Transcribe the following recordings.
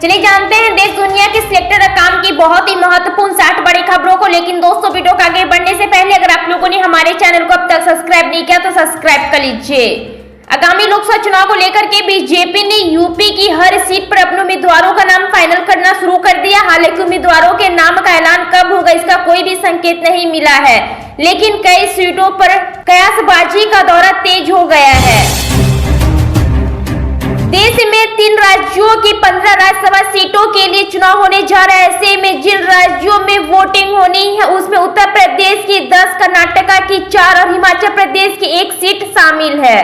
चलिए जानते हैं देश दुनिया के सिलेक्टेड काम की बहुत ही महत्वपूर्ण 60 बड़ी खबरों को। लेकिन दोस्तों, वीडियो को आगे बढ़ने से पहले अगर आप लोगों ने हमारे चैनल को अब तक सब्सक्राइब नहीं किया तो सब्सक्राइब कर लीजिए। आगामी लोकसभा चुनाव को लेकर के बीजेपी ने यूपी की हर सीट पर अपने उम्मीदवारों का नाम फाइनल करना शुरू कर दिया। हालांकि उम्मीदवारों के नाम का ऐलान कब होगा इसका कोई भी संकेत नहीं मिला है, लेकिन कई सीटों पर कयासबाजी का दौरा तेज हो गया है। देश में 3 राज्यों की 15 राज्यसभा सीटों के लिए चुनाव होने जा रहा है। ऐसे में जिन राज्यों में वोटिंग होनी है उसमें उत्तर प्रदेश की 10, कर्नाटका की 4 और हिमाचल प्रदेश की 1 सीट शामिल है।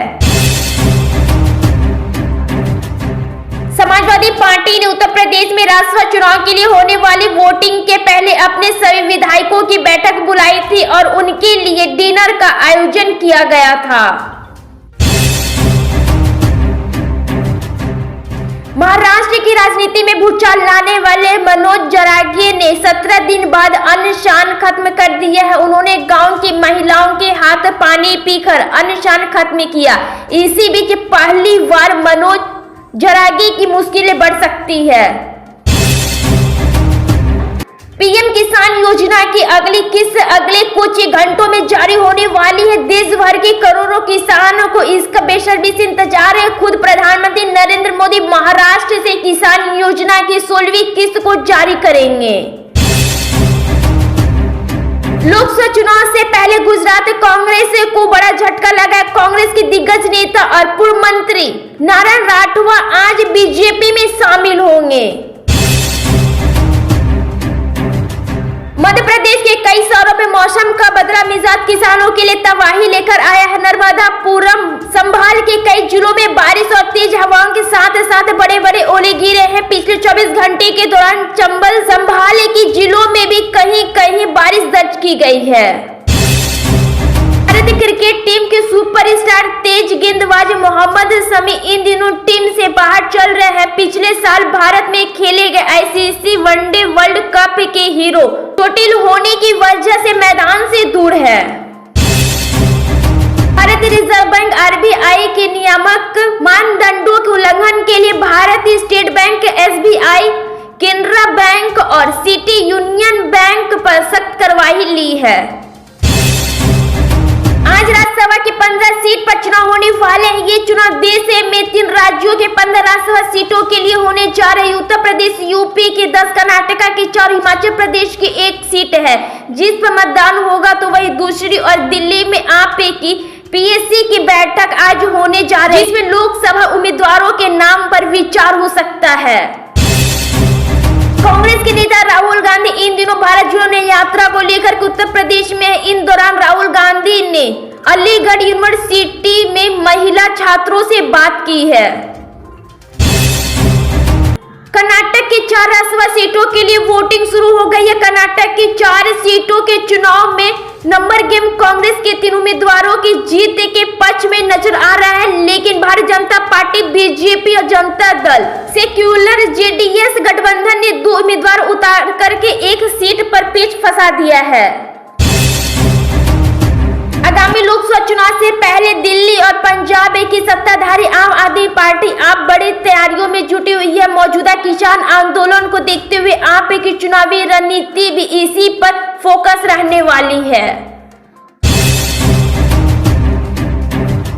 समाजवादी पार्टी ने उत्तर प्रदेश में राज्यसभा चुनाव के लिए होने वाली वोटिंग के पहले अपने सभी विधायकों की बैठक बुलाई थी और उनके लिए डिनर का आयोजन किया गया था। महाराष्ट्र की राजनीति में भूचाल लाने वाले मनोज जरागे ने 17 दिन बाद अनशन खत्म कर दिया है। उन्होंने गांव की महिलाओं के हाथ पानी पीकर अनशन खत्म किया। इसी बीच पहली बार मनोज जरागे की मुश्किलें बढ़ सकती है। पीएम किसान योजना की अगली किस्त अगले कुछ घंटों में जारी होने वाली है। देश भर के करोड़ों किसानों को इसका बेसब्री से इंतजार है। खुद प्रधानमंत्री नरेंद्र मोदी महाराष्ट्र से किसान योजना की 16वीं किस्त को जारी करेंगे। लोकसभा चुनाव से पहले गुजरात कांग्रेस को बड़ा झटका लगा। कांग्रेस के दिग्गज नेता और पूर्व मंत्री नारायण राठवा आज बीजेपी में शामिल होंगे। मध्य प्रदेश के कई शहरों में मौसम का बदला मिजाज किसानों के लिए तबाही लेकर आया है। नर्मदापुरम संभाल के कई जिलों में बारिश और तेज हवाओं के साथ साथ बड़े बड़े ओले गिरे हैं। पिछले 24 घंटे के दौरान चंबल संभाल के जिलों में भी कहीं कहीं बारिश दर्ज की गई है। भारतीय क्रिकेट टीम के सुपरस्टार तेज गेंदबाज मोहम्मद शमी इन दिनों टीम से बाहर चल रहे हैं। पिछले साल भारत में खेले गए आईसीसी वनडे वर्ल्ड कप के हीरो चोटिल होने की वजह से मैदान से दूर है। भारतीय रिजर्व बैंक आरबीआई के नियामक मानदंडों के उल्लंघन के लिए भारतीय state bank, SBI, Canara bank और सिटी यूनियन बैंक पर सख्त कार्रवाई ली है। आज राज्यसभा की 15 सीट पर चुनाव होने वाले हैं। ये चुनाव देश में 3 राज्यों के 15 राज्यसभा सीटों के लिए होने जा रहे हैं। उत्तर प्रदेश, यूपी की 10, कर्नाटका की 4, हिमाचल प्रदेश की 1 सीट है जिस पर मतदान होगा। तो वही दूसरी और दिल्ली में आप की पीएससी की बैठक आज होने जा रही है, जिसमें लोकसभा उम्मीदवारों के नाम पर विचार हो सकता है। कांग्रेस के नेता राहुल गांधी इन दिनों भारत जोड़ो यात्रा को लेकर उत्तर प्रदेश में है। इन दौरान राहुल गांधी ने अलीगढ़ यूनिवर्सिटी में महिला छात्रों से बात की है। कर्नाटक की 4 राज्यसभा सीटों के लिए वोटिंग शुरू हो गई है। कर्नाटक की 4 सीटों के चुनाव में नंबर गेम कांग्रेस के 3 उम्मीदवारों की जीत के पक्ष में नजर आ रहा है, लेकिन भारतीय जनता पार्टी, बीजेपी और जनता दल सेक्युलर जेडीएस गठबंधन ने 2 उम्मीदवार उतार करके 1 सीट पर पेच फंसा दिया है। आगामी लोकसभा चुनाव से पहले दिल्ली और पंजाब की सत्ताधारी आम आदमी पार्टी आप बड़ी तैयारियों में जुटी हुई है। मौजूदा किसान आंदोलन को देखते हुए आप की चुनावी रणनीति भी इसी पर फोकस रहने वाली है।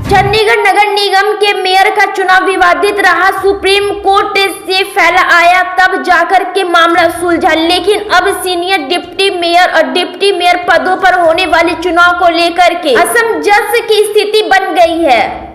चंडीगढ़ नगर निगम के मेयर का चुनाव विवादित रहा। सुप्रीम कोर्ट से फैसला आया तब जाकर के मामला सुलझा, लेकिन अब सीनियर डिप्टी मेयर और डिप्टी मेयर पदों पर होने वाले चुनाव को लेकर के असमंजस की स्थिति बन गई है।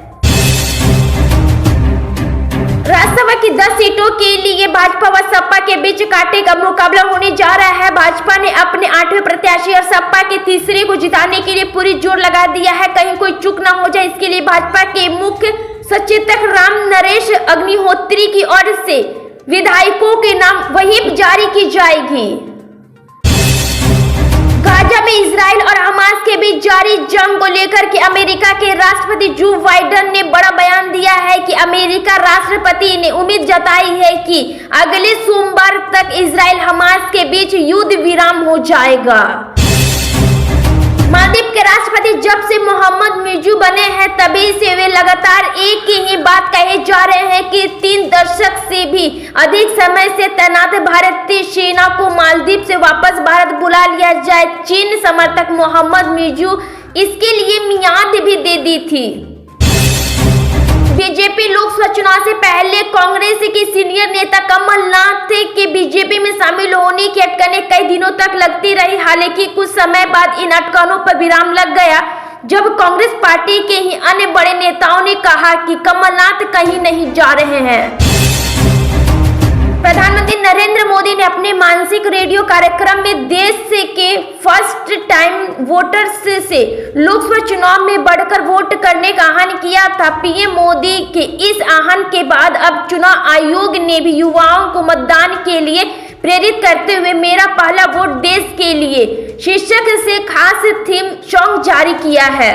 राज्यसभा की 10 सीटों के लिए भाजपा व सपा के बीच कांटे का मुकाबला होने जा रहा है। भाजपा ने अपने 8वें प्रत्याशी और सपा के तीसरे को जिताने के लिए पूरी जोर लगा दिया है। कहीं कोई चूक न हो जाए, इसके लिए भाजपा के मुख्य सचेतक राम नरेश अग्निहोत्री की ओर से विधायकों के नाम व्हिप जारी की जाएगी। गाजा में इजराइल और हमास के बीच जारी जंग को लेकर के अमेरिका के राष्ट्रपति जो बाइडेन ने बड़ा बयान दिया है कि अमेरिका राष्ट्रपति ने उम्मीद जताई है कि अगले सोमवार तक इजराइल हमास के बीच युद्ध विराम हो जाएगा। मालदीव के राष्ट्रपति जब से मोहम्मद मिर्जू बने हैं तभी से वे लगातार एक ही बात कहे जा रहे हैं कि 3 दशक से भी अधिक समय से तैनात भारतीय सेना को मालदीव से वापस भारत बुला लिया जाए। चीन समर्थक मोहम्मद मिर्जू इसके लिए मियाद भी दे दी थी। बीजेपी लोकसभा चुनाव से पहले कांग्रेस के सीनियर नेता कमलनाथ के बीजेपी में शामिल होने की अटकनें कई दिनों तक लगती रही। हालांकि कुछ समय बाद इन अटकनों पर विराम लग गया जब कांग्रेस पार्टी के ही अन्य बड़े नेताओं ने कहा कि कमलनाथ कहीं नहीं जा रहे हैं। प्रधानमंत्री नरेंद्र मोदी ने अपने मासिक रेडियो कार्यक्रम में देश के फर्स्ट टाइम वोटर्स से लोकसभा चुनाव में बढ़कर वोट करने का आह्वान किया था। पीएम मोदी के इस आह्वान के बाद अब चुनाव आयोग ने भी युवाओं को मतदान के लिए प्रेरित करते हुए मेरा पहला वोट देश के लिए शीर्षक से खास थीम सॉन्ग जारी किया है।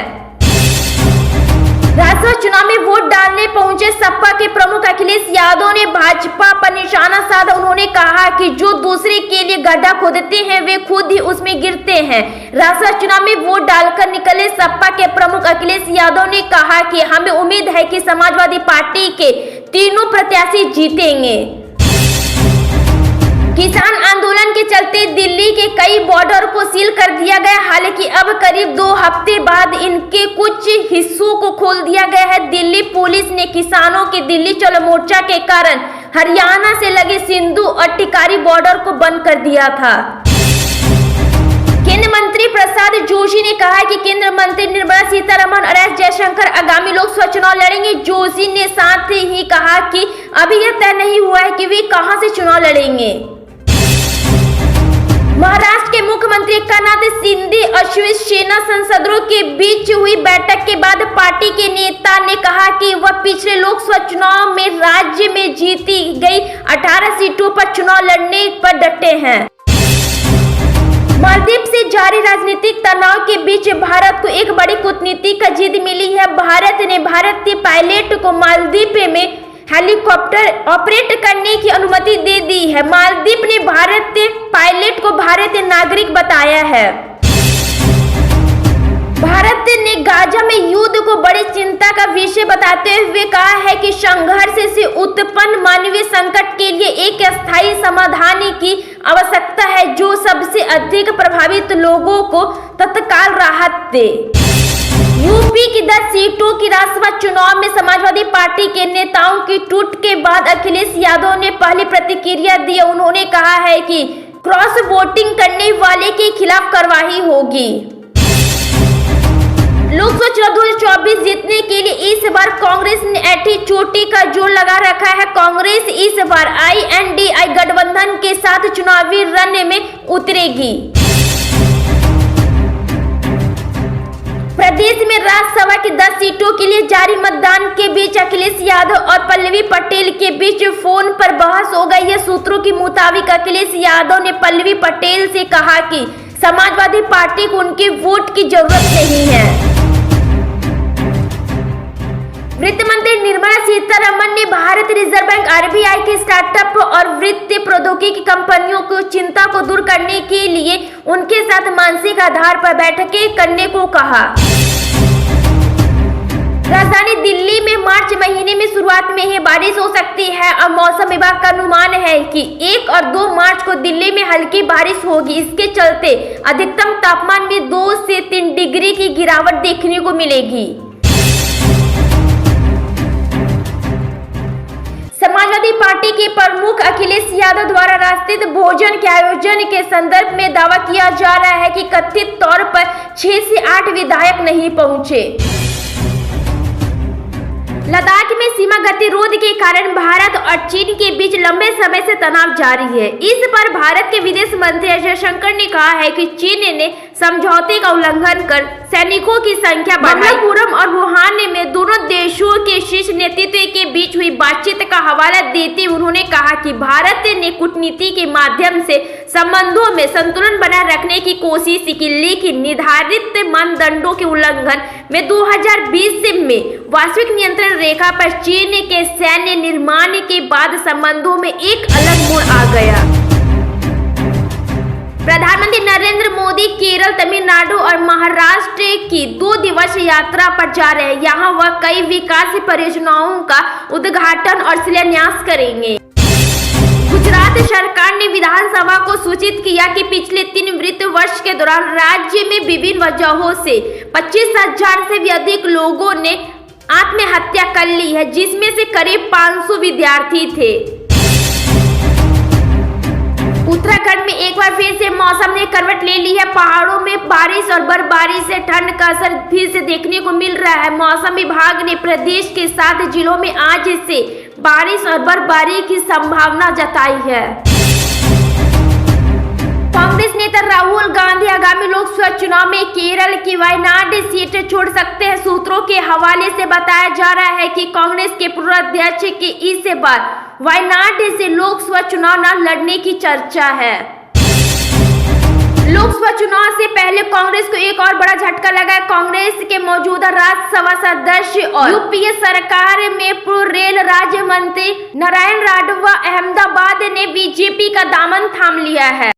राज्यसभा चुनाव में वोट डालने पहुंचे सपा के प्रमुख अखिलेश यादव ने भाजपा पर निशाना साधा। उन्होंने कहा कि जो दूसरे के लिए गड्ढा खोदते हैं वे खुद ही उसमें गिरते हैं। राज्यसभा चुनाव में वोट डालकर निकले सपा के प्रमुख अखिलेश यादव ने कहा कि हमें उम्मीद है कि समाजवादी पार्टी के तीनों प्रत्याशी जीतेंगे। किसान आंदोलन के चलते दिल्ली के कई बॉर्डर को सील कर दिया गया। हालांकि अब करीब 2 हफ्ते बाद इनके कुछ हिस्सों को खोल दिया गया है। दिल्ली पुलिस ने किसानों के दिल्ली चलो मोर्चा के कारण हरियाणा से लगे सिंधु और टिकारी बॉर्डर को बंद कर दिया था। केंद्रीय मंत्री प्रसाद जोशी ने कहा कि केंद्रीय मंत्री निर्मला सीतारमण और एस जयशंकर आगामी लोकसभा चुनाव लड़ेंगे। जोशी ने साथ ही कहा कि अभी यह तय नहीं हुआ है कि वे कहां से चुनाव लड़ेंगे। महाराष्ट्र के मुख्यमंत्री एकनाथ शिंदे और शिवसेना सांसदों के बीच हुई बैठक के बाद पार्टी के नेता ने कहा कि वह पिछले लोकसभा चुनाव में राज्य में जीती गई 18 सीटों पर चुनाव लड़ने पर डटे हैं। मालदीव से जारी राजनीतिक तनाव के बीच भारत को एक बड़ी कूटनीतिक जीत मिली है। भारत ने भारतीय पायलट को मालदीव में हेलीकॉप्टर ऑपरेट करने की अनुमति दे दी है। मालदीव ने भारतीय पायलट को भारतीय नागरिक बताया है। भारत ने गाजा में युद्ध को बड़ी चिंता का विषय बताते हुए कहा है कि संघर्ष से उत्पन्न मानवीय संकट के लिए एक स्थायी समाधान की आवश्यकता है जो सबसे अधिक प्रभावित लोगों को तत्काल राहत दे। यूपी की 10 सीटों की राज्यसभा चुनाव में समाजवादी पार्टी के नेताओं की टूट के बाद अखिलेश यादव ने पहली प्रतिक्रिया दी। उन्होंने कहा है कि क्रॉस वोटिंग करने वाले के खिलाफ कार्रवाई होगी। लोकसभा चुनाव 2024 जीतने के लिए इस बार कांग्रेस ने ऐठी चोटी का जोर लगा रखा है। कांग्रेस इस बार INDI गठबंधन के साथ चुनावी रण में उतरेगी। प्रदेश में राज्यसभा की 10 सीटों के लिए जारी मतदान के बीच अखिलेश यादव और पल्लवी पटेल के बीच फोन पर बहस हो गई है। सूत्रों के मुताबिक अखिलेश यादव ने पल्लवी पटेल से कहा कि समाजवादी पार्टी को उनके वोट की जरूरत नहीं है। वित्त मंत्री निर्मला सीतारमण ने भारत रिजर्व बैंक RBI के स्टार्टअप और वित्तीय प्रौद्योगिकी कंपनियों को चिंता को दूर करने के लिए उनके साथ मानसिक आधार पर बैठकें करने को कहा। राजधानी दिल्ली में मार्च महीने में शुरुआत में ही बारिश हो सकती है और मौसम विभाग का अनुमान है कि 1 और 2 मार्च को दिल्ली में हल्की बारिश होगी। इसके चलते अधिकतम तापमान में 2 से 3 डिग्री की गिरावट देखने को मिलेगी। समाजवादी पार्टी के प्रमुख अखिलेश यादव द्वारा राष्ट्रीय भोजन के आयोजन के संदर्भ में दावा किया जा रहा है कि कथित तौर पर 6 से 8 विधायक नहीं पहुंचे। लद्दाख में सीमा गतिरोध के कारण भारत और चीन के बीच लंबे समय से तनाव जारी है। इस पर भारत के विदेश मंत्री एस जयशंकर ने कहा है कि चीन ने समझौते का उल्लंघन कर सैनिकों की संख्या बढ़ाई। पुरम और वुहान में दोनों देशों के शीर्ष नेतृत्व के बीच हुई बातचीत का हवाला देते उन्होंने कहा कि भारत ने कूटनीति के माध्यम से संबंधों में संतुलन बनाए रखने की कोशिश की, लेकिन निर्धारित मानदंडों के उल्लंघन में 2020 में वैश्विक नियंत्रण रेखा पर चीन के सैन्य निर्माण के बाद संबंधों में एक अलग मोड़ आ गया। प्रधानमंत्री नरेंद्र मोदी केरल, तमिलनाडु और महाराष्ट्र की 2 दिवसीय यात्रा पर जा रहे हैं। यहाँ वह कई विकास परियोजनाओं का उद्घाटन और शिलान्यास करेंगे। गुजरात सरकार ने विधानसभा को सूचित किया कि पिछले 3 वित्त वर्ष के दौरान राज्य में विभिन्न वजहों से 25,000 से भी अधिक लोगों ने आत्महत्या कर ली है, जिसमें से करीब 500 विद्यार्थी थे। उत्तराखंड में एक बार फिर से मौसम ने करवट ले ली है। पहाड़ों में बारिश और बर्फबारी से ठंड का असर फिर से देखने को मिल रहा है। मौसम विभाग ने प्रदेश के 7 जिलों में आज से बारिश और बर्फबारी की संभावना जताई है। कांग्रेस नेता राहुल गांधी आगामी लोकसभा चुनाव में केरल की वायनाड सीट छोड़ सकते हैं। सूत्रों के हवाले से बताया जा रहा है कि कांग्रेस के पूर्व अध्यक्ष के इस बार वायनाड से लोकसभा चुनाव न लड़ने की चर्चा है। लोकसभा चुनाव से पहले कांग्रेस को एक और बड़ा झटका लगा है। कांग्रेस के मौजूदा राज्यसभा सदस्य और यूपीए सरकार में पूर्व रेल राज्य मंत्री नारायण राठवा अहमदाबाद ने बीजेपी का दामन थाम लिया है।